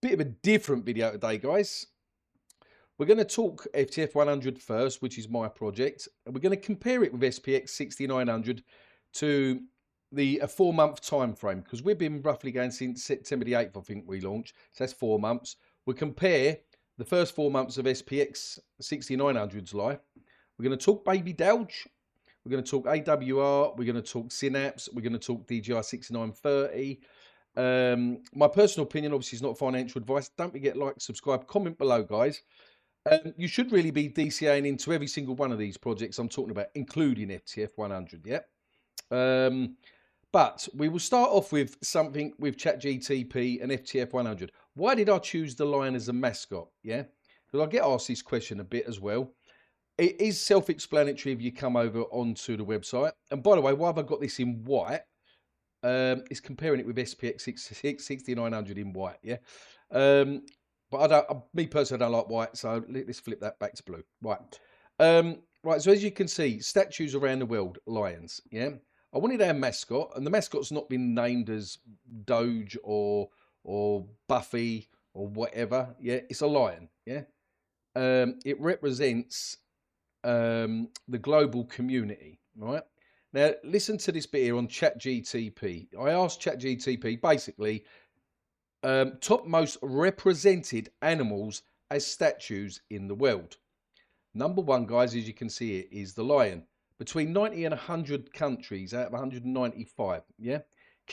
Bit of a different video today, guys. We're going to talk FTF100 first, which is my project, and we're going to compare it with SPX6900 to a 4-month time frame, because we've been roughly going since September the 8th, I think we launched. So that's 4 months. We'll compare the first 4 months of SPX6900's life. We're going to talk Babydowge. We're going to talk AWR. We're going to talk Synapz. We're going to talk DJI6930. My personal opinion, obviously, is not financial advice. Don't forget, like, subscribe, comment below, guys. You should really be DCAing into every single one of these projects I'm talking about, including FTF100, yeah? But we will start off with something with Chatgtp and FTF100. Why did I choose the lion as a mascot, yeah? Because I get asked this question a bit as well. It is self-explanatory if you come over onto the website. And by the way, why have I got this in white? It's comparing it with SPX6900 in white, yeah? But me personally, I don't like white, so let's flip that back to blue. Right. Right, so as you can see, statues around the world, lions, yeah? I wanted our mascot, and the mascot's not been named as Doge or Buffy or whatever, yeah? It's a lion, yeah? It represents the global community, right? Now, listen to this bit here on Chatgtp. I asked Chatgtp, basically, top most represented animals as statues in the world. Number one, guys, as you can see it, is the lion. Between 90 and 100 countries out of 195, yeah?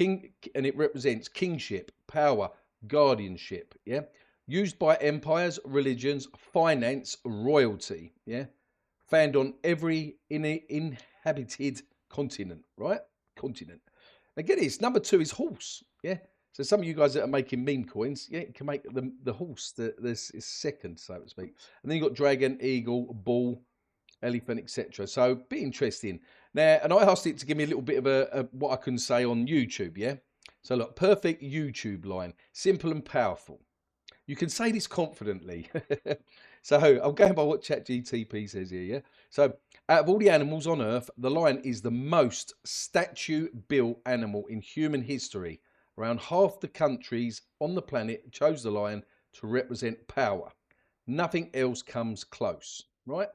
And it represents kingship, power, guardianship, yeah? Used by empires, religions, finance, royalty, yeah? Found on every inhabited continent, right? Continent. Now get this, number two is horse, yeah? So some of you guys that are making meme coins, yeah, you can make the horse, this is second, so to speak. And then you've got dragon, eagle, bull, elephant, etc. So be interesting. Now, and I asked it to give me a little bit of a what I can say on YouTube, yeah? So look, perfect YouTube line, simple and powerful. You can say this confidently. So I'm going by what Chatgtp says here, yeah? So out of all the animals on Earth, the lion is the most statue-built animal in human history. Around half the countries on the planet chose the lion to represent power. Nothing else comes close, right?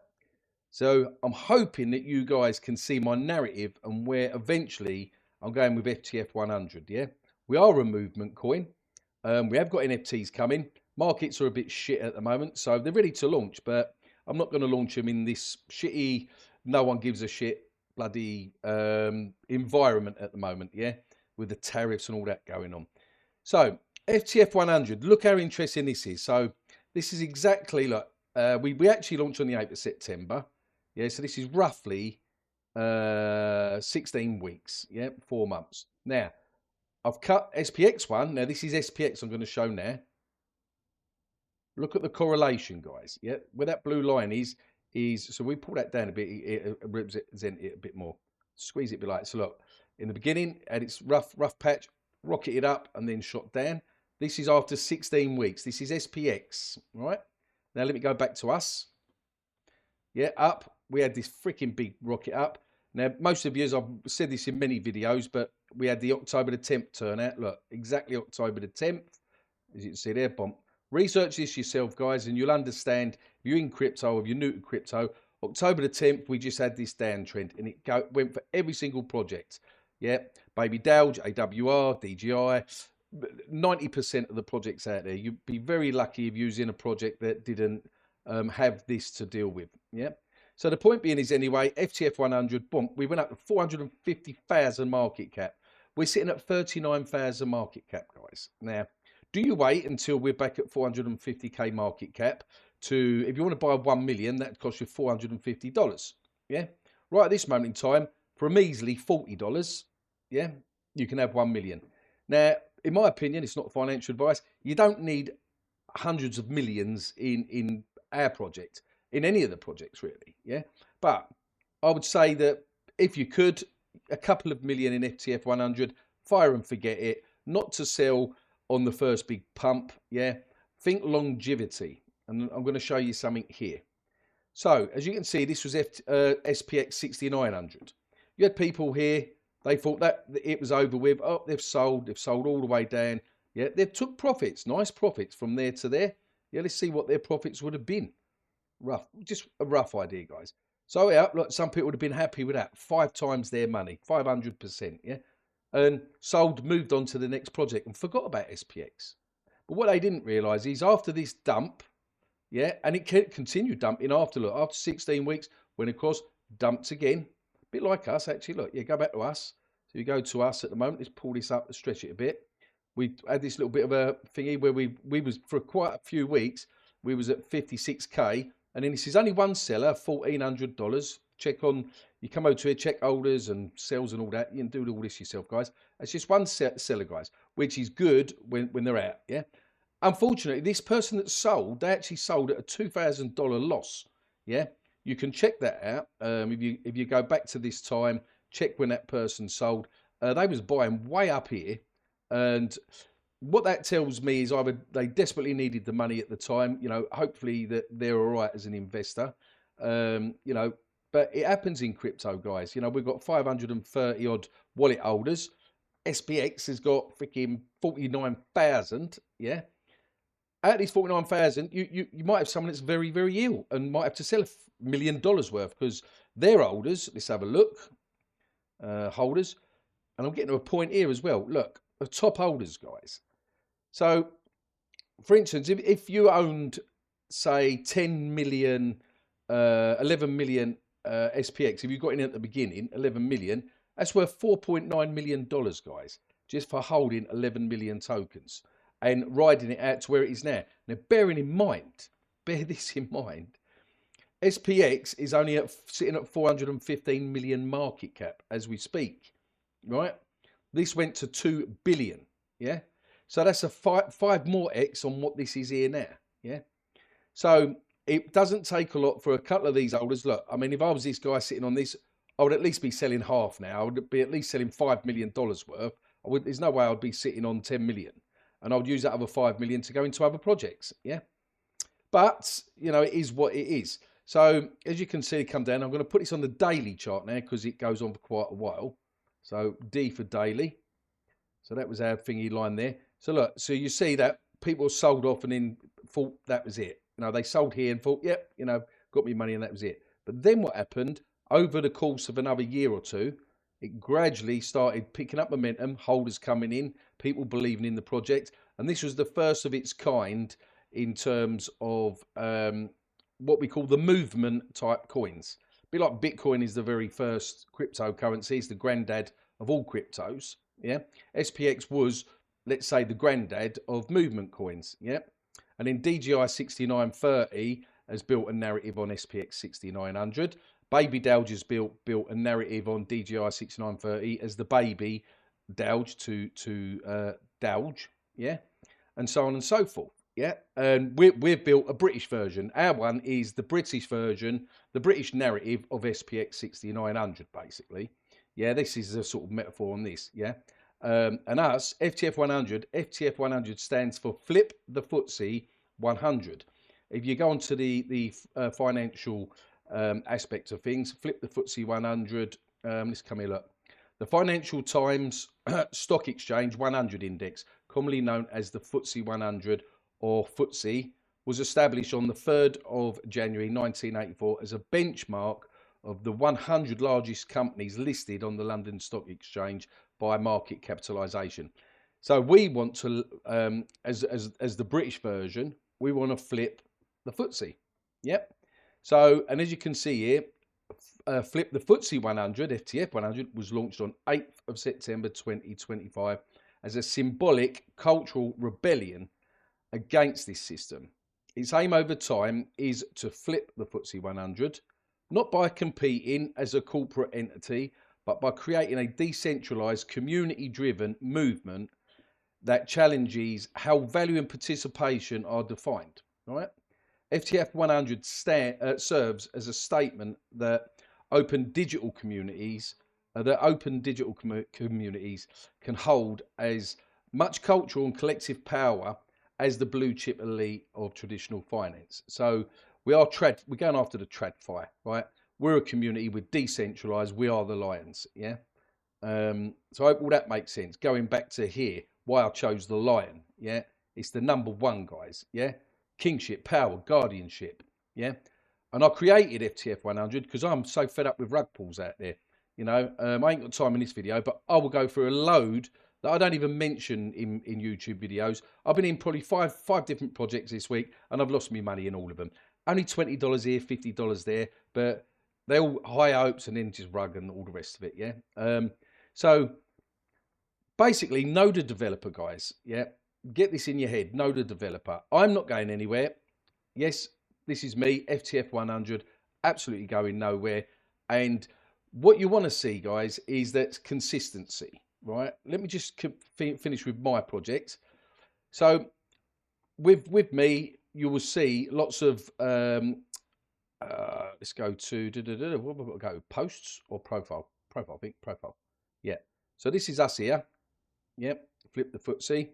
So I'm hoping that you guys can see my narrative and where eventually I'm going with FTF100, yeah? We are a movement coin. We have got NFTs coming. Markets are a bit shit at the moment, so they're ready to launch, but I'm not going to launch them in this shitty, no one gives a shit bloody environment at the moment, yeah? With the tariffs and all that going on. So FTF100, look how interesting this is. So this is exactly like we actually launched on the 8th of September. Yeah, so this is roughly 16 weeks, yeah, 4 months. Now, I've cut SPX1. Now this is SPX I'm going to show now. Look at the correlation, guys. Yeah, where that blue line is so we pull that down a bit, it represent it a bit more. Squeeze it a bit like so. Look, in the beginning, at its rough patch, rocketed up and then shot down. This is after 16 weeks. This is SPX, right? Now let me go back to us. Yeah, up. We had this freaking big rocket up. Now, most of you, I've said this in many videos, but we had the October the 10th turnout. Look, exactly October the 10th. As you can see there, bump. Research this yourself, guys, and you'll understand. If you're in crypto, if you're new to crypto, October the 10th, we just had this downtrend, and it went for every single project. Yeah, Babydowge, AWR, DJI, 90% of the projects out there. You'd be very lucky if you're using a project that didn't have this to deal with. Yeah. So the point being is, anyway, FTF100, boom, we went up to 450,000 market cap. We're sitting at 39,000 market cap, guys. Now, do you wait until we're back at 450k market cap to, if you want to buy 1 million, that costs you $450. Yeah. Right at this moment in time, for a measly $40, yeah, you can have 1 million. Now, in my opinion, it's not financial advice. You don't need hundreds of millions in our project, in any of the projects really, yeah? But I would say that if you could, a couple of million in FTF100, fire and forget it, not to sell on the first big pump, yeah? Think longevity, and I'm going to show you something here. So, as you can see, this was SPX6900. You had people here, they thought that it was over with. Oh, they've sold all the way down. Yeah, they took profits, nice profits from there to there. Yeah, let's see what their profits would have been. Rough, just a rough idea, guys. So yeah, look, some people would have been happy with that. 5 times their money, 500%. Yeah, and sold, moved on to the next project and forgot about SPX. But what they didn't realise is after this dump, yeah, and it continued dumping after 16 weeks, when of course dumped again, a bit like us actually. Look, yeah, go back to us. So you go to us at the moment. Let's pull this up and stretch it a bit. We had this little bit of a thingy where we was for quite a few weeks. We was at 56k, and then this is only one seller, $1,400. Check on, you come over to here, check holders and sales and all that. You can do all this yourself, guys. It's just one seller, guys, which is good when they're out. Yeah. Unfortunately, this person that sold, they actually sold at a $2,000 loss. Yeah, you can check that out. If you go back to this time, check when that person sold. They was buying way up here, and what that tells me is either they desperately needed the money at the time. You know, hopefully that they're all right as an investor. You know, but it happens in crypto, guys. You know, we've got 530 odd wallet holders. SPX has got freaking 49,000. Yeah. Out of these 49,000, you might have someone that's very, very ill and might have to sell $1 million worth because their holders, let's have a look, holders, and I'm getting to a point here as well. Look, the top holders, guys. So, for instance, if you owned, say, 10 million, 11 million SPX, if you got in at the beginning, 11 million, that's worth $4.9 million, guys, just for holding 11 million tokens and riding it out to where it is now. Now, bear this in mind, SPX is only sitting at 415 million market cap as we speak, right? This went to 2 billion, yeah? So that's a five more X on what this is here now, yeah? So it doesn't take a lot for a couple of these holders. Look, I mean, if I was this guy sitting on this, I would at least be selling half now. I would be at least selling $5 million worth. There's no way I'd be sitting on 10 million. And I would use that other 5 million to go into other projects, yeah? But, you know, it is what it is. So, as you can see, it come down. I'm going to put this on the daily chart now because it goes on for quite a while. So, D for daily. So, that was our thingy line there. So, look, so you see that people sold off and then thought that was it. You know, they sold here and thought, yep, you know, got me money and that was it. But then what happened, over the course of another year or two, it gradually started picking up momentum, holders coming in, people believing in the project. And this was the first of its kind in terms of what we call the movement type coins. A bit like Bitcoin is the very first cryptocurrency, it's the granddad of all cryptos. Yeah, SPX was, let's say, the granddad of movement coins. Yeah, and then DJI6930 has built a narrative on SPX6900. Babydowge has built a narrative on DJI6930 as the baby Dowge to DOWGE, yeah, and so on and so forth, yeah. And we've built a British version. Our one is the British version, the British narrative of SPX6900, basically. Yeah, this is a sort of metaphor on this, yeah. And us, FTF100, FTF100 stands for Flip the FTSE 100. If you go onto the financial aspects of things, flip the FTSE 100. Let's come here, look. The Financial Times Stock Exchange 100 Index, commonly known as the FTSE 100 or FTSE, was established on the 3rd of January 1984 as a benchmark of the 100 largest companies listed on the London Stock Exchange by market capitalisation. So we want to, as the British version, we want to flip the FTSE. Yep. So, and as you can see here, Flip the FTSE 100, FTF 100, was launched on 8th of September 2025 as a symbolic cultural rebellion against this system. Its aim over time is to flip the FTSE 100, not by competing as a corporate entity, but by creating a decentralized, community-driven movement that challenges how value and participation are defined. All right? FTF 100 serves as a statement that open digital communities can hold as much cultural and collective power as the blue chip elite of traditional finance. So we're going after the TradFi, right? We're a community, we're decentralized, we are the lions, yeah? So I hope all that makes sense. Going back to here, why I chose the lion. Yeah, it's the #1, guys. Yeah, kingship, power, guardianship. Yeah, and I created FTF100 because I'm so fed up with rug pulls out there. You know, I ain't got time in this video, but I will go through a load that I don't even mention in YouTube videos. I've been in probably five different projects this week, and I've lost me money in all of them. Only $20 here, $50 there, but they're all high hopes and then just rug and all the rest of it. Yeah. So basically, know the developer, guys. Yeah, get this in your head. Know the developer. I'm not going anywhere. Yes, this is me, FTF100, absolutely going nowhere. And what you want to see, guys, is that consistency, right? Let me just finish with my project. So with me, you will see lots of, let's go to, what have I got to go? Posts or profile? Profile, I think, profile. Yeah. So this is us here. Yep. Flip the footsie.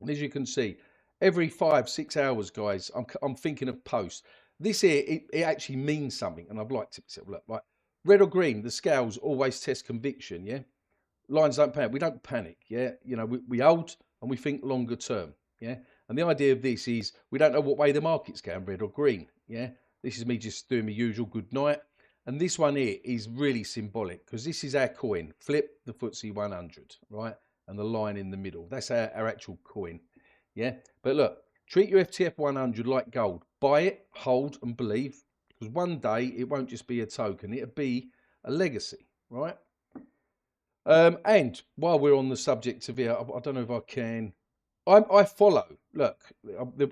And as you can see, every 5-6 hours, guys, I'm thinking of posts. This here, it actually means something. And I've liked it. Look, like red or green, the scales always test conviction, yeah? Lines don't panic. We don't panic, yeah? You know, we hold and we think longer term, yeah? And the idea of this is we don't know what way the market's going, red or green, yeah? This is me just doing my usual good night. And this one here is really symbolic because this is our coin. Flip the FTSE 100, right? And the line in the middle. That's our actual coin, yeah? But look, treat your FTF 100 like gold. Buy it, hold and believe. Because one day it won't just be a token. It'll be a legacy, right? And while we're on the subject of here, I don't know if I can. I follow. Look,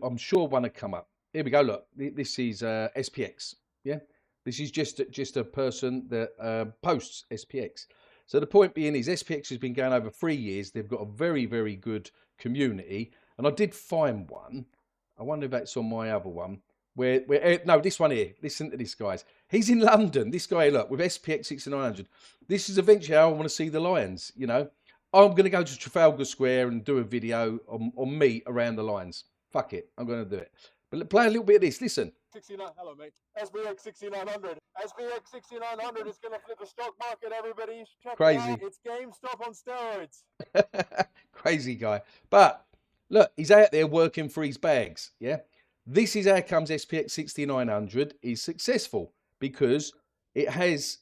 I'm sure one will come up. Here we go. Look, this is SPX. Yeah, this is just a person that posts SPX. So the point being is SPX has been going over 3 years. They've got a very, very good community. And I did find one. I wonder if that's on my other one. No, this one here. Listen to this, guys. He's in London. This guy, look, with SPX6900. This is eventually how I want to see the Lions, you know. I'm going to go to Trafalgar Square and do a video on me around the Lions. Fuck it. I'm going to do it. But play a little bit of this. Listen. 69, hello, mate. SPX6900. SPX6900 is going to flip the stock market, everybody. Check Crazy. it out. It's GameStop on steroids. Crazy guy. But look, he's out there working for his bags, yeah. This is how comes SPX6900 is successful because it has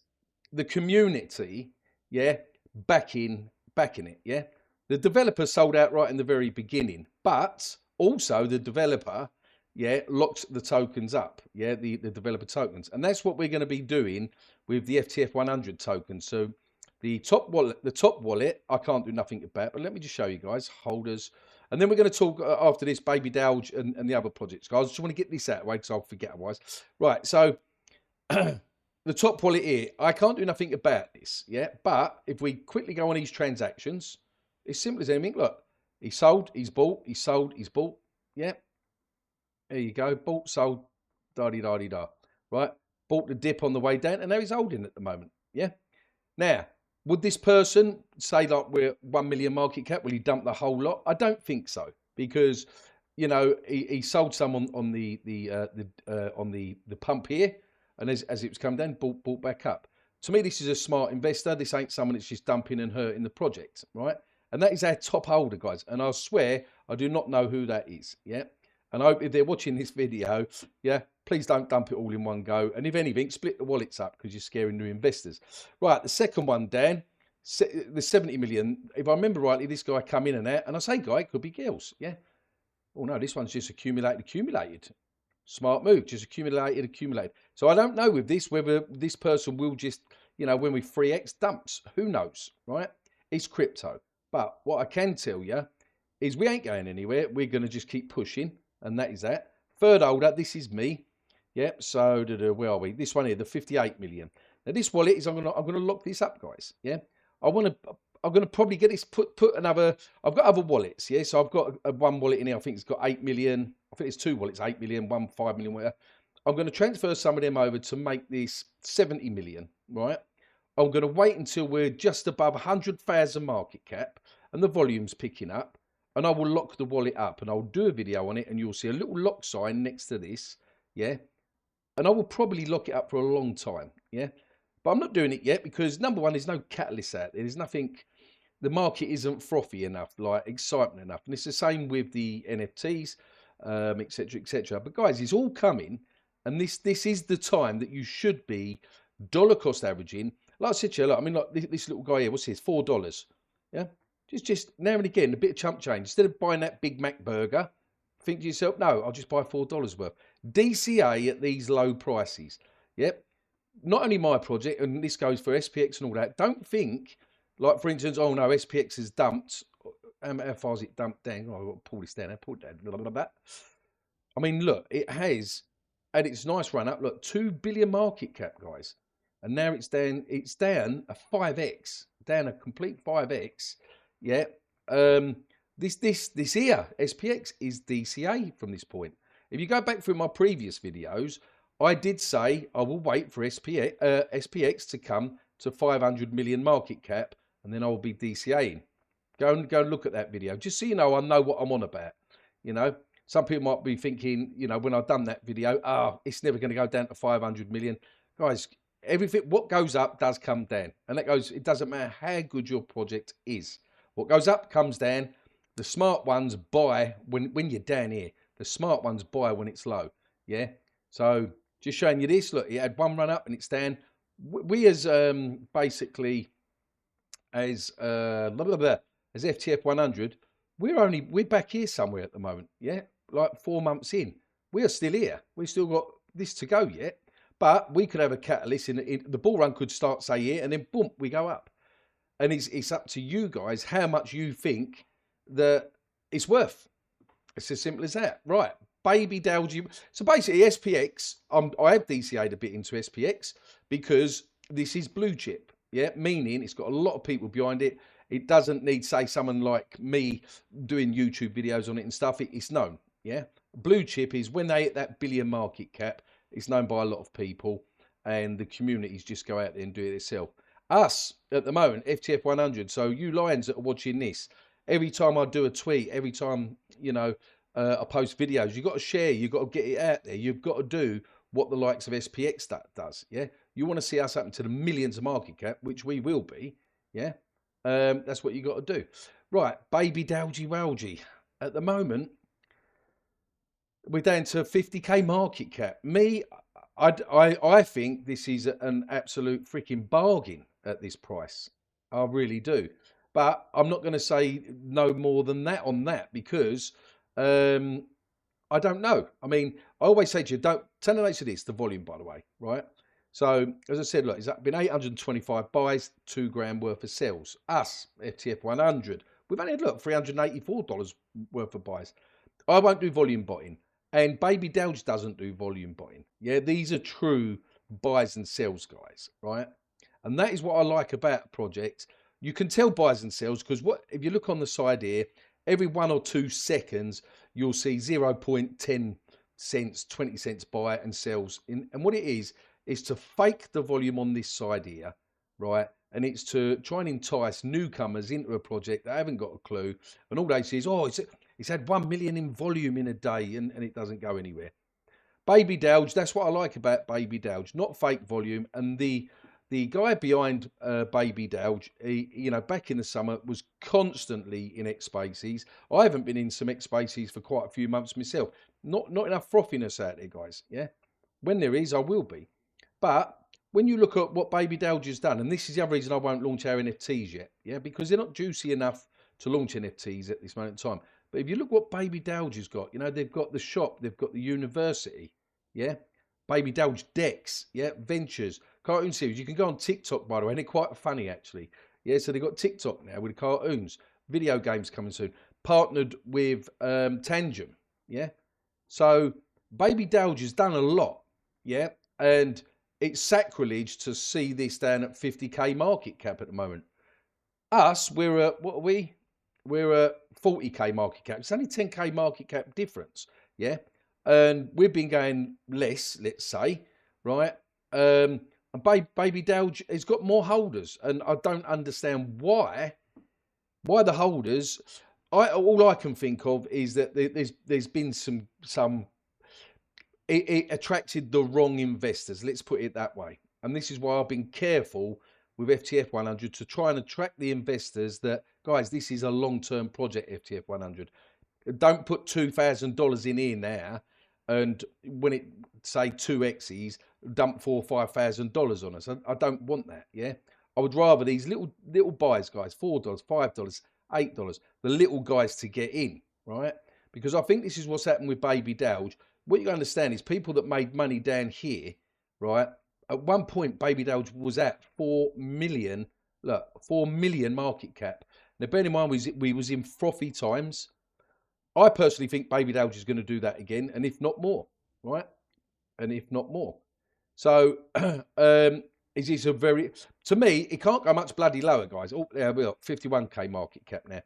the community, yeah, backing it, yeah. The developer sold out right in the very beginning, but also the developer, yeah, locks the tokens up, yeah, the developer tokens, and that's what we're going to be doing with the FTF100 tokens. So the top wallet, I can't do nothing about, but let me just show you guys holders. And then we're going to talk after this Babydowge and the other projects, guys. I just want to get this out of the way because I'll forget otherwise. Right, so the top wallet here, I can't do nothing about this, yeah? But if we quickly go on these transactions, it's simple as anything. Look, he sold, he's bought, he sold, he's bought, yeah? There you go, bought, sold, da-di-da-di-da, right? Bought the dip on the way down, and now he's holding at the moment, yeah? Now, would this person say like we're 1 million market cap? Will he dump the whole lot? I don't think so because, you know, he sold some on the pump here, and as it was coming down, bought back up. To me, this is a smart investor. This ain't someone that's just dumping and hurting the project, right? And that is our top holder, guys. And I swear I do not know who that is. Yeah. And I hope if they're watching this video, yeah, please don't dump it all in one go. And if anything, split the wallets up because you're scaring new investors. Right, the second one, Dan, the 70 million. If I remember rightly, this guy come in and out. And I say guy, it could be girls, yeah. Oh, no, this one's just accumulated. Smart move, just accumulated. So I don't know with this whether this person will just, you know, when we 3x dumps. Who knows, right? It's crypto. But what I can tell you is we ain't going anywhere. We're going to just keep pushing. And that is that. Third holder, this is me. Yep. So where are we? This one here, the 58 million. Now this wallet is I'm gonna lock this up, guys. Yeah. I'm gonna probably get this put another. I've got other wallets. Yeah. So I've got one wallet in here. I think it's got 8 million. I think it's 2 wallets, 8 million, 1 5 million. Whatever. I'm going to transfer some of them over to make this 70 million. Right. I'm going to wait until we're just above 100,000 market cap and the volume's picking up. And I will lock the wallet up and I'll do a video on it and you'll see a little lock sign next to this, yeah? And I will probably lock it up for a long time, yeah? But I'm not doing it yet because, number one, there's no catalyst out there. There's nothing the market isn't frothy enough, like excitement enough. And it's the same with the NFTs, etc., etc. But guys, it's all coming, and this is the time that you should be dollar cost averaging. Like I said to you, look, I mean, like this little guy here, what's his? $4. Yeah, just now and again a bit of chump change. Instead of buying that Big Mac burger, think to yourself, no, I'll just buy $4 worth. DCA at these low prices. Yep. Not only my project, and this goes for SPX and all that. Don't think, like for instance, oh no, SPX has dumped. How far has it dumped down? Oh, I've got to pull this down. Pull it down. Blah, blah, blah. I mean, look, it has, and it's a nice run up. Look, 2 billion market cap, guys, and now it's down. It's down a 5x, down a complete 5x. Yeah. This here SPX is DCA from this point. If you go back through my previous videos, I did say I will wait for SPX to come to 500 million market cap, and then I will be DCAing. Go and look at that video, just so you know I know what I'm on about. You know, some people might be thinking, you know, when I've done that video, oh, it's never going to go down to 500 million. Guys, everything what goes up does come down, and that goes. It doesn't matter how good your project is. What goes up comes down. The smart ones buy when you're down here. The smart ones buy when it's low. Yeah. So just showing you this. Look, it had one run up and it's down. We as basically as FTF100, we're back here somewhere at the moment. Yeah. Like 4 months in, we are still here. We've still got this to go yet. But we could have a catalyst in the bull run could start say here, and then boom, we go up. And it's up to you guys how much you think that it's worth. It's as simple as that. Right. Babydowge. So basically SPX, I have DCA'd a bit into SPX because this is blue chip. Yeah. Meaning it's got a lot of people behind it. It doesn't need, say, someone like me doing YouTube videos on it and stuff. It's known. Yeah. Blue chip is when they hit that billion market cap, it's known by a lot of people and the communities just go out there and do it itself. Us at the moment, FTF100. So you lions that are watching this, every time I do a tweet, every time, you know, I post videos, you've got to share, you've got to get it out there. You've got to do what the likes of SPX does. Yeah. You want to see us up into the millions of market cap, which we will be. Yeah. That's what you got to do. Right. Babydowge. At the moment, we're down to 50k market cap. I think this is an absolute freaking bargain at this price. I really do. But I'm not going to say no more than that on that because I don't know. I mean, I always say to you, don't turn the notes of this, the volume, by the way, right? So, as I said, look, it's been 825 buys, 2 grand worth of sells. Us, FTF100, we've only had, look, $384 worth of buys. I won't do volume botting. And Babydowge doesn't do volume buying. Yeah, these are true buys and sells, guys, right? And that is what I like about projects. You can tell buys and sells because what if you look on the side here, every 1 or 2 seconds, you'll see 0.10 cents, 20 cents buy and sells. And what it is to fake the volume on this side here, right? And it's to try and entice newcomers into a project that haven't got a clue. And all they see is, oh, it's had 1 million in volume in a day and it doesn't go anywhere. Babydowge, that's what I like about Babydowge, not fake volume. And the guy behind Babydowge, you know, back in the summer was constantly in X Spaces. I haven't been in some X Spaces for quite a few months myself. Not enough frothiness out there, guys. Yeah. When there is, I will be. But when you look at what Babydowge has done, and this is the other reason I won't launch our NFTs yet, yeah, because they're not juicy enough to launch NFTs at this moment in time. But if you look what Babydowge has got, you know, they've got the shop, they've got the university, yeah, Babydowge decks, yeah, ventures, cartoon series. You can go on TikTok, by the way, and they're quite funny actually. Yeah, so they've got TikTok now with cartoons, video games coming soon, partnered with Tangent, yeah. So Babydowge has done a lot, yeah, and it's sacrilege to see this down at 50k market cap at the moment. Us, we're at, what are we? We're at 40k market cap. It's only 10k market cap difference, yeah? And we've been going less, let's say, right? And Babydowge has got more holders, and I don't understand why the holders. All I can think of is that there's been some it attracted the wrong investors. Let's put it that way. And this is why I've been careful with FTF100 to try and attract the investors that guys, this is a long-term project, FTF100. Don't put $2,000 in here now, and when it say 2x's, dump $4,000 or $5,000 on us. I don't want that. Yeah, I would rather these little buys, guys, $4, $5, $8, the little guys to get in, right? Because I think this is what's happened with Babydowge. What you understand is people that made money down here, right? At one point, Babydowge was at 4 million. Look, 4 million market cap. Now, bear in mind, we was in frothy times. I personally think Babydowge is going to do that again, and if not more, right? And if not more. So, is this a very... To me, it can't go much bloody lower, guys. Oh, yeah, we're at 51k market cap now.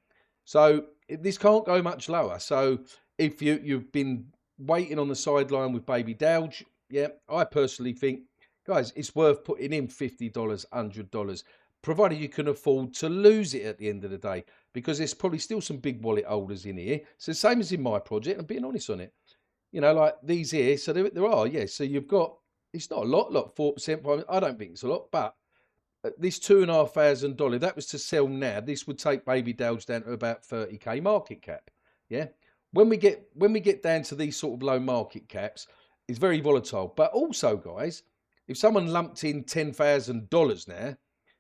So, this can't go much lower. So, if you've been waiting on the sideline with Babydowge, yeah, I personally think, guys, it's worth putting in $50, $100, provided you can afford to lose it at the end of the day, because there's probably still some big wallet holders in here. So, same as in my project, I'm being honest on it. You know, like these here. So, there are, yeah. So, you've got, it's not a lot, look, 4%. I don't think it's a lot, but this $2,500, if that was to sell now, this would take Babydowge down to about 30k market cap. Yeah. When we get down to these sort of low market caps, it's very volatile. But also, guys, if someone lumped in $10,000 now,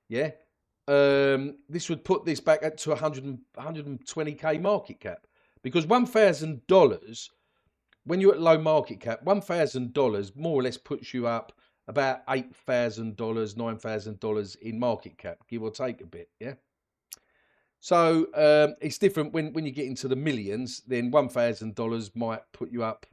yeah, this would put this back up to 120k market cap, because $1,000, when you're at low market cap, $1,000 more or less puts you up about $8,000, $9,000 in market cap, give or take a bit, yeah. So it's different when you get into the millions. Then $1,000 might put you up,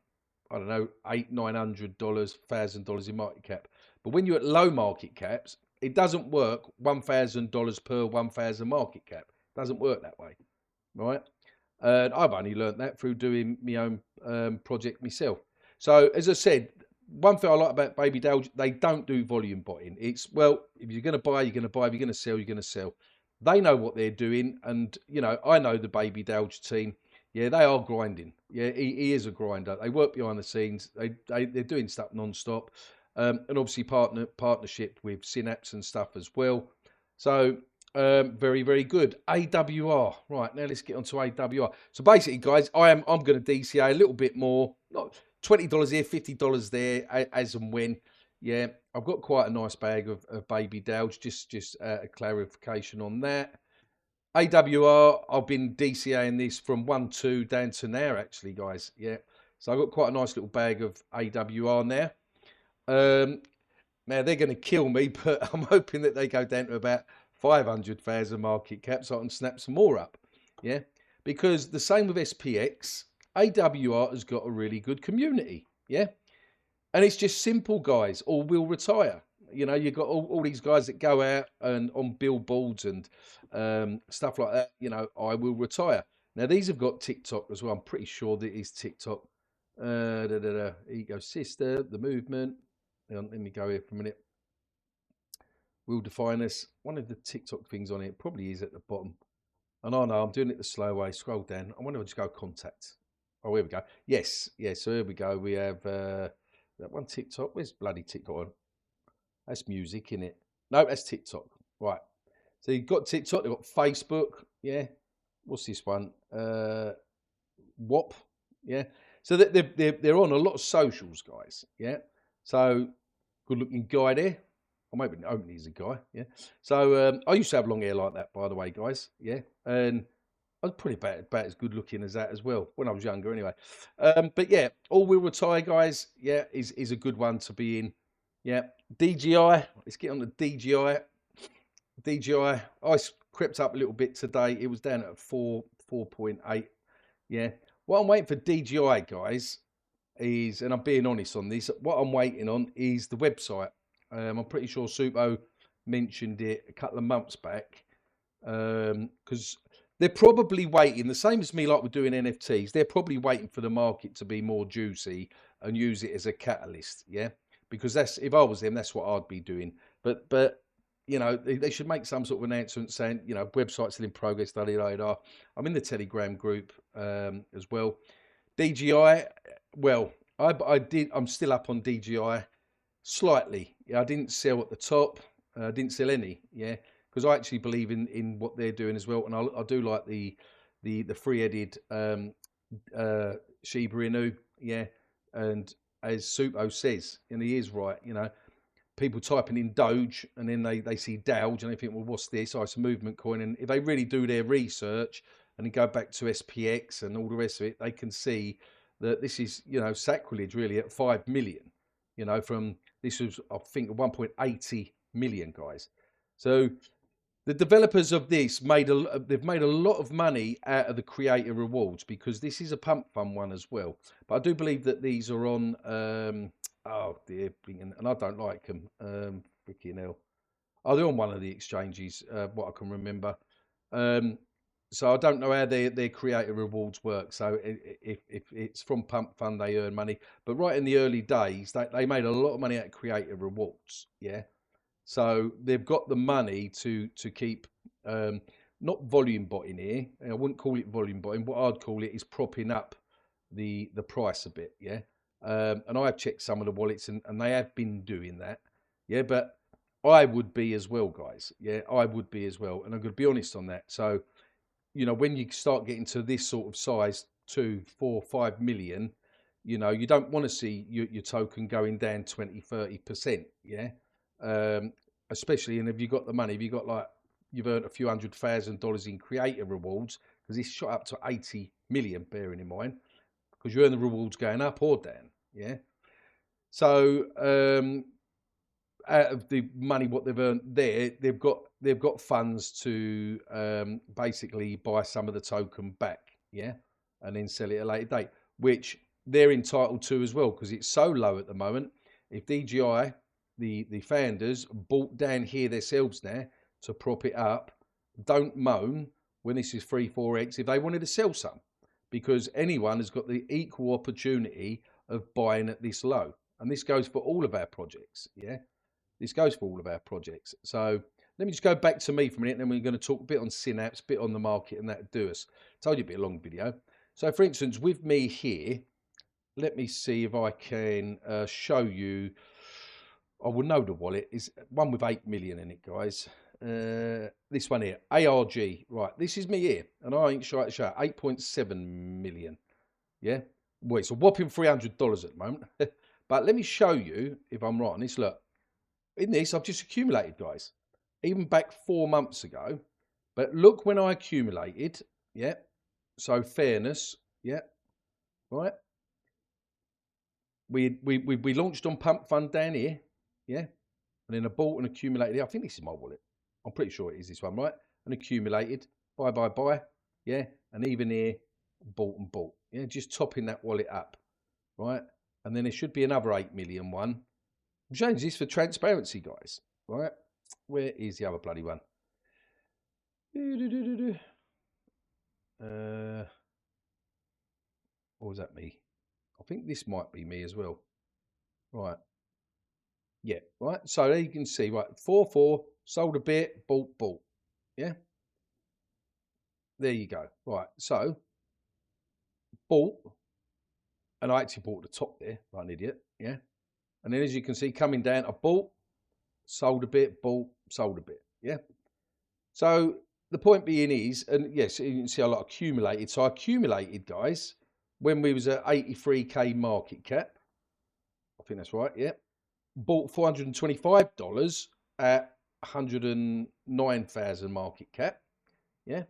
I don't know, $800, $900, $1,000 in market cap. But when you're at low market caps, it doesn't work $1,000 per 1,000 market cap. It doesn't work that way, right? I've only learned that through doing my own project myself. So as I said, one thing I like about Babydowge, they don't do volume botting. It's, well, if you're going to buy, you're going to buy. If you're going to sell, you're going to sell. They know what they're doing, and you know, I know the Babydowge team. Yeah, they are grinding. Yeah, he is a grinder. They work behind the scenes. They're doing stuff non-stop, and obviously partnership with Synapz and stuff as well. So very, very good. AWR. Right, now let's get on to AWR. So basically, guys, I'm going to DCA a little bit more. Not $20 here, $50 there, as and when. Yeah, I've got quite a nice bag of Babydowge. Just a clarification on that. AWR, I've been DCAing this from 1.2 down to now, actually, guys. Yeah, so I've got quite a nice little bag of AWR now. Now they're going to kill me, but I'm hoping that they go down to about 500,000 market cap, so I can snap some more up. Yeah, because the same with SPX, AWR has got a really good community. Yeah, and it's just simple, guys, or will retire. You know, you've got all these guys that go out and on billboards and stuff like that. You know, I will retire. Now, these have got TikTok as well. I'm pretty sure that is TikTok. Ego Sister, the movement. Hang on, let me go here for a minute. Will define us. One of the TikTok things on it probably is at the bottom. And I know I'm doing it the slow way. Scroll down. I wonder if I just go contact. Oh, here we go. Yes. So here we go. We have that one TikTok. Where's bloody TikTok on? That's music, innit? No, that's TikTok. Right. So you've got TikTok, you've got Facebook. Yeah. What's this one? WAP. Yeah. So they're on a lot of socials, guys. Yeah. So good looking guy there. Or maybe he's a guy. Yeah. So I used to have long hair like that, by the way, guys. Yeah. And I was pretty about as good looking as that as well when I was younger, anyway. But yeah, all will retire, guys. Yeah, is a good one to be in. Yeah, DJI. Let's get on the DJI. DJI. I crept up a little bit today. It was down at 4.8. Yeah. What I'm waiting for DJI, guys, is, and I'm being honest on this, what I'm waiting on is the website. I'm pretty sure Supo mentioned it a couple of months back, because they're probably waiting, the same as me, like we're doing NFTs. They're probably waiting for the market to be more juicy and use it as a catalyst. Yeah. Because that's, if I was them, that's what I'd be doing. But you know, they should make some sort of announcement saying, you know, website's still in progress. I'm in the Telegram group as well. DJI, well, I'm still up on DJI slightly. Yeah, I didn't sell at the top. I didn't sell any. Yeah, because I actually believe in what they're doing as well, and I do like the three-headed Shiba Inu, yeah. And as Supo says, and he is right, you know, people typing in Doge and then they see DOWGE and they think, well, what's this? Oh, it's a movement coin. And if they really do their research and then go back to SPX and all the rest of it, they can see that this is, you know, sacrilege really at 5 million, you know, from this was, I think, 1.80 million, guys. So the developers of this they've made a lot of money out of the creator rewards, because this is a pump fund one as well. But I do believe that these are on oh dear, and I don't like them. Freaking hell. Oh, they're on one of the exchanges, what I can remember. So I don't know how their creator rewards work. So if it's from pump fund, they earn money. But right in the early days, they made a lot of money out of creator rewards. Yeah. So they've got the money to keep not volume botting here. I wouldn't call it volume botting. What I'd call it is propping up the price a bit, yeah. And I have checked some of the wallets, and they have been doing that, yeah. But I would be as well, guys. Yeah, I would be as well, and I'm going to be honest on that. So, you know, when you start getting to this sort of size, 2, 4, 5 million, you know, you don't want to see your token going down 20, 30%, yeah. Especially, and if you've got the money, if you've got like, you've earned a few $100,000 in creator rewards, because it's shot up to 80 million, bearing in mind, because you earn the rewards going up or down, yeah. So out of the money what they've earned there, they've got funds to basically buy some of the token back, yeah, and then sell it at a later date, which they're entitled to as well, because it's so low at the moment. If DJI, the founders, bought down here themselves now to prop it up, don't moan when this is 3-4x if they wanted to sell some, because anyone has got the equal opportunity of buying at this low. And this goes for all of our projects, yeah. This goes for all of our projects. So let me just go back to me for a minute, and then we're going to talk a bit on Synapz, a bit on the market, and that'll do us. Told you it'd be a long video. So for instance, with me here, let me see if I can show you. I will know the wallet is one with 8 million in it, guys. This one here, ARG, right? This is me here, and I ain't shy to show 8.7 million. Yeah, well, it's a whopping $300 at the moment. But let me show you if I'm right on this. Look, in this, I've just accumulated, guys, even back 4 months ago. But look when I accumulated, yeah. So fairness, yeah, right. We launched on Pump Fund down here, yeah, and then I bought and accumulated here. I think this is my wallet. I'm pretty sure it is this one, right? And accumulated, buy, yeah, and even here, bought and bought, yeah, just topping that wallet up, right? And then there should be another 8 million one. I'm showing this for transparency, guys, right? Where is the other bloody one? Or was that me? I think this might be me as well. Right. Yeah, right. So there you can see, right, 4-4, sold a bit, bought. Yeah. There you go. Right. So bought, and I actually bought the top there, like an idiot. Yeah. And then as you can see, coming down, I bought, sold a bit, bought, sold a bit. Yeah. So the point being is, and yes, you can see a lot accumulated. So I accumulated, guys, when we was at 83k market cap. I think that's right, yeah. Bought $425 at 109,000 market cap, yeah.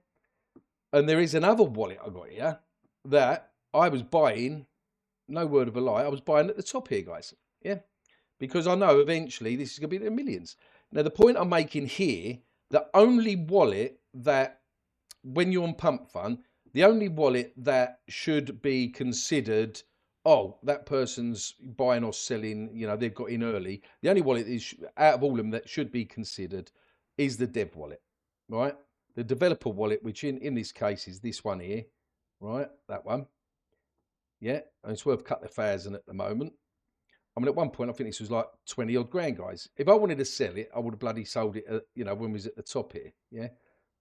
And there is another wallet I got here that I was buying, no word of a lie, I was buying at the top here, guys, yeah. Because I know eventually this is going to be the millions. Now, the point I'm making here, the only wallet that, when you're on Pump Fund, the only wallet that should be considered, oh, that person's buying or selling, you know, they've got in early. The only wallet is, out of all of them, that should be considered is the dev wallet, right? The developer wallet, which in this case is this one here, right? That one. Yeah, and it's worth a couple of thousand at the moment. I mean, at one point, I think this was like 20 odd grand, guys. If I wanted to sell it, I would have bloody sold it, you know, when we was at the top here, yeah?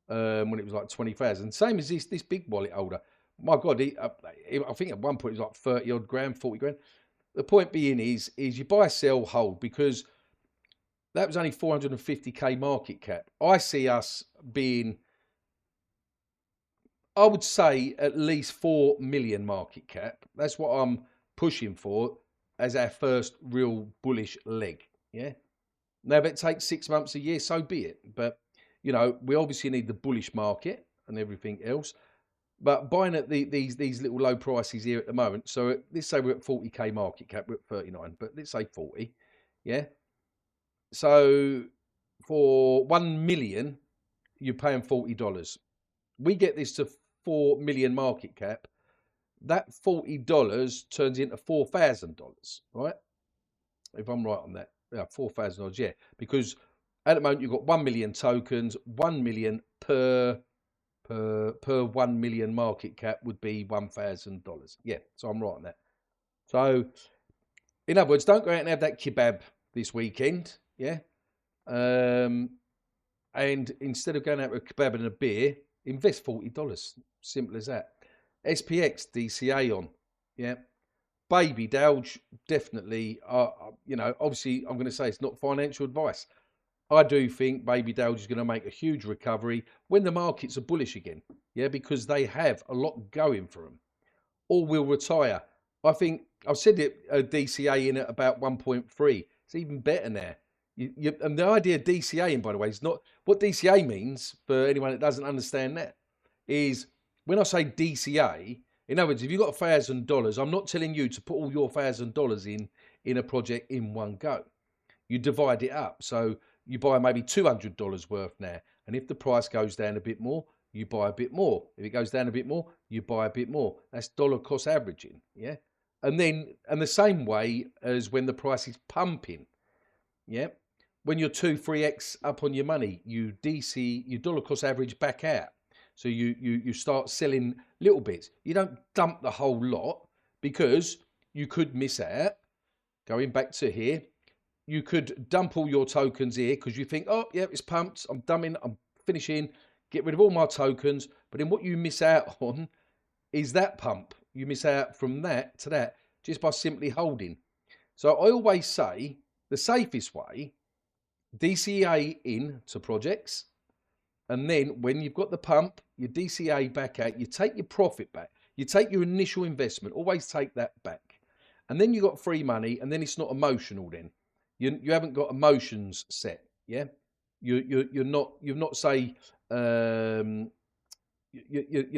When it was like 20,000. Same as this big wallet holder. My God, I think at one point it was like 30 odd grand, 40 grand. The point being is you buy, sell, hold, because that was only 450k market cap. I see us being, I would say, at least 4 million market cap. That's what I'm pushing for as our first real bullish leg. Yeah. Now, if it takes 6 months, a year, so be it. But, you know, we obviously need the bullish market and everything else. But buying at these little low prices here at the moment. So let's say we're at 40k market cap, we're at 39, but let's say 40. Yeah. So for 1 million, you're paying $40. We get this to 4 million market cap. That $40 turns into $4,000, right? If I'm right on that. Yeah, $4,000, yeah. Because at the moment you've got 1 million tokens, 1 million per 1 million market cap would be $1,000. Yeah, so I'm right on that. So, in other words, don't go out and have that kebab this weekend, yeah? And instead of going out with a kebab and a beer, invest $40. Simple as that. SPX, DCA on, yeah? Babydowge, definitely, you know, obviously I'm going to say it's not financial advice. I do think Babydowge is going to make a huge recovery when the markets are bullish again. Yeah, because they have a lot going for them. Or will retire. I think I've said it, DCA in at about 1.3. It's even better now. And the idea of DCA in, by the way, is not what DCA means for anyone that doesn't understand that. Is when I say DCA, in other words, if you've got $1,000, I'm not telling you to put all your $1,000 in a project in one go. You divide it up. So you buy maybe $200 worth now. And if the price goes down a bit more, you buy a bit more. If it goes down a bit more, you buy a bit more. That's dollar cost averaging. Yeah. And the same way as when the price is pumping. Yeah. When you're 2-3x up on your money, you dollar cost average back out. So you start selling little bits. You don't dump the whole lot because you could miss out. Going back to here, you could dump all your tokens here because you think, oh, yeah, it's pumped. I'm dumbing, I'm finishing, get rid of all my tokens. But then what you miss out on is that pump. You miss out from that to that just by simply holding. So I always say the safest way, DCA in to projects. And then when you've got the pump, your DCA back out, you take your profit back. You take your initial investment, always take that back. And then you've got free money, and then it's not emotional then. You haven't got emotions set, yeah. You've not say you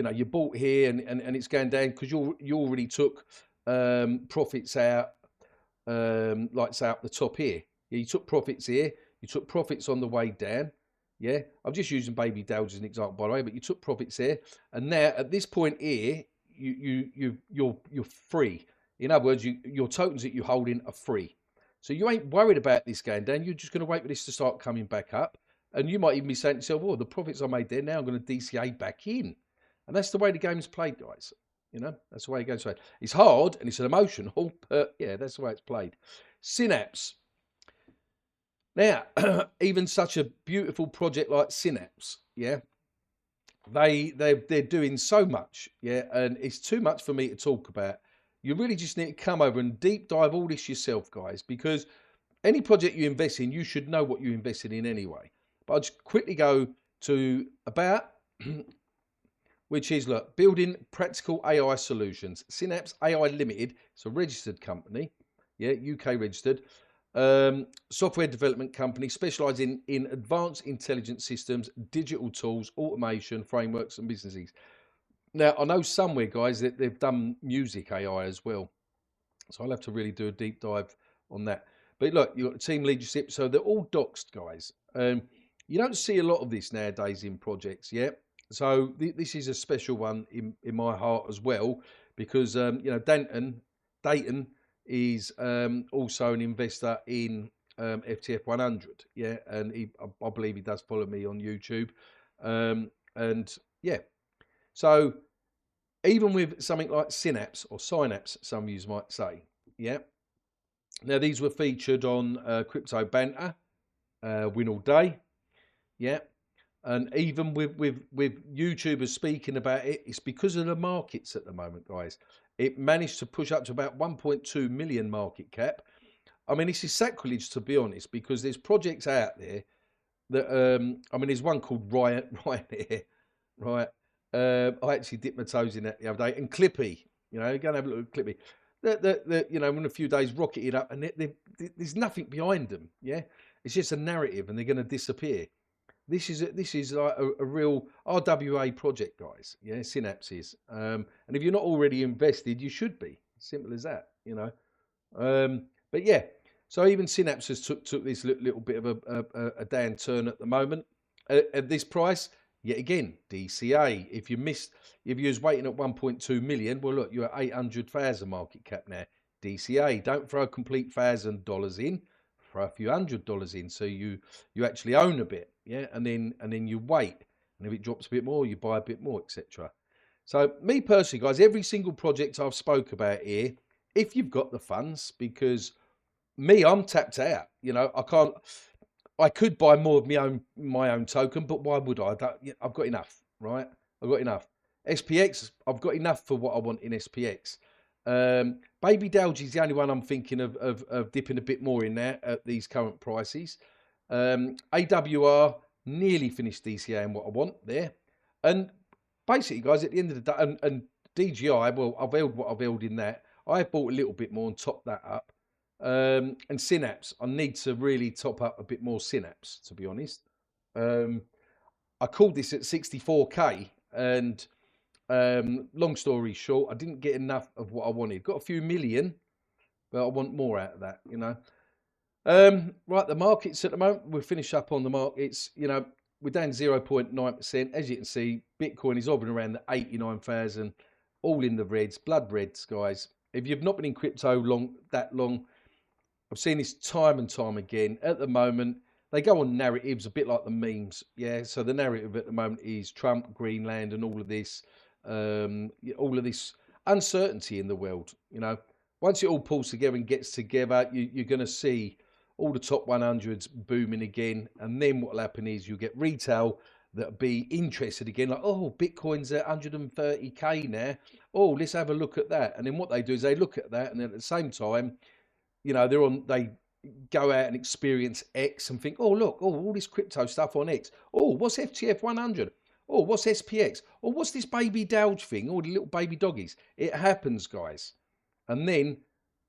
know you bought here and it's going down because you already took profits out like say up the top here. Yeah, you took profits here. You took profits on the way down. Yeah, I'm just using Babydowge as an example by the way, but you took profits here, and now at this point here you're free. In other words, your tokens that you're holding are free. So you ain't worried about this going down. You're just going to wait for this to start coming back up. And you might even be saying to yourself, oh, the profits I made there, now I'm going to DCA back in. And that's the way the game's played, guys. You know, that's the way it goes. It's hard and it's emotional, but yeah, that's the way it's played. Synapz. Now, even such a beautiful project like Synapz, yeah, they're doing so much, yeah, and it's too much for me to talk about. You really just need to come over and deep dive all this yourself, guys, because any project you invest in, you should know what you're investing in anyway. But I'll just quickly go to about, which is, look, building practical AI solutions. Synapz AI Limited, it's a registered company, yeah, UK registered, software development company specialising in advanced intelligence systems, digital tools, automation, frameworks and businesses. Now, I know somewhere, guys, that they've done music AI as well. So I'll have to really do a deep dive on that. But look, you've got team leadership. So they're all doxed, guys. You don't see a lot of this nowadays in projects, yeah? So this is a special one in my heart as well. Because, you know, Dayton is also an investor in FTF100, yeah? And I believe he does follow me on YouTube. And, yeah. So even with something like Synapz or Synapz, some of you might say, yeah. Now these were featured on Crypto Banter, Win All Day, yeah. And even with YouTubers speaking about it, it's because of the markets at the moment, guys. It managed to push up to about 1.2 million market cap I mean, this is sacrilege, to be honest, because there's projects out there that, I mean, there's one called Ryanair, right? I actually dipped my toes in that the other day. And Clippy, you know, go and have a look at Clippy. You know, in a few days, rocketed up, and there's nothing behind them, yeah? It's just a narrative, and they're going to disappear. This is like a real RWA project, guys. Yeah, Synapz is. And if you're not already invested, you should be. Simple as that, you know. But yeah, so even Synapz has took this little bit of a downturn at the moment. At this price, yet again, DCA. If you was waiting at 1.2 million, well, look, you're at 800,000 market cap now. DCA, don't throw a complete $1,000 in. Throw a few $100 in, so you actually own a bit, yeah, and then you wait, and if it drops a bit more, you buy a bit more, etc. So me personally, guys, every single project I've spoke about here, if you've got the funds, because me, I'm tapped out, you know, I could buy more of my own token, but why would I? I've got enough, right? I've got enough. SPX, I've got enough for what I want in SPX. Babydowge is the only one I'm thinking of dipping a bit more in there at these current prices. AWR nearly finished DCA and what I want there. And basically, guys, at the end of the day, and DJI, well, I've held what I've held in that. I bought a little bit more and topped that up. And Synapz, I need to really top up a bit more Synapz, to be honest. I called this at 64k, and long story short, I didn't get enough of what I wanted. Got a few million, but I want more out of that, you know. Right, the markets at the moment, we'll finish up on the markets. You know, we're down 0.9%. As you can see, Bitcoin is hovering around the 89,000, all in the reds, blood reds, guys. If you've not been in crypto that long, I've seen this time and time again. At the moment, they go on narratives, a bit like the memes. Yeah, so the narrative at the moment is Trump, Greenland, and all of this uncertainty in the world. You know, once it all pulls together and gets together, you're going to see all the top 100s booming again. And then what will happen is you get retail that'll be interested again, like, oh, Bitcoin's at 130k now. Oh, let's have a look at that. And then what they do is they look at that, and then at the same time, you know, they go out and experience X and think, oh, look, oh, all this crypto stuff on X. Oh, what's FTF100? Oh, what's SPX? Or what's this Babydowge thing? All the little baby doggies. It happens, guys. And then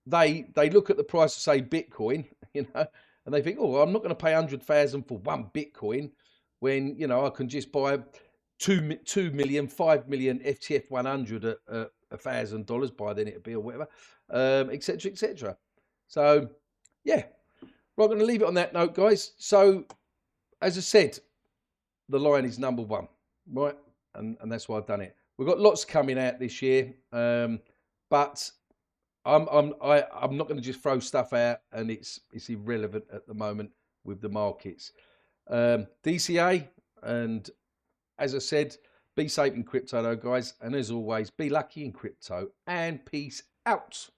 they look at the price of, say, Bitcoin, you know, and they think, oh, I'm not going to pay 100,000 for one Bitcoin when, you know, I can just buy 2 million, 5 million FTF100 at $1,000, by then it'll be, or whatever, etc., etc. So, yeah, we're going to leave it on that note, guys. So, as I said, the line is number one, right? And that's why I've done it. We've got lots coming out this year, but I'm not going to just throw stuff out, and it's irrelevant at the moment with the markets. DCA, and as I said, be safe in crypto, though, guys. And as always, be lucky in crypto, and peace out.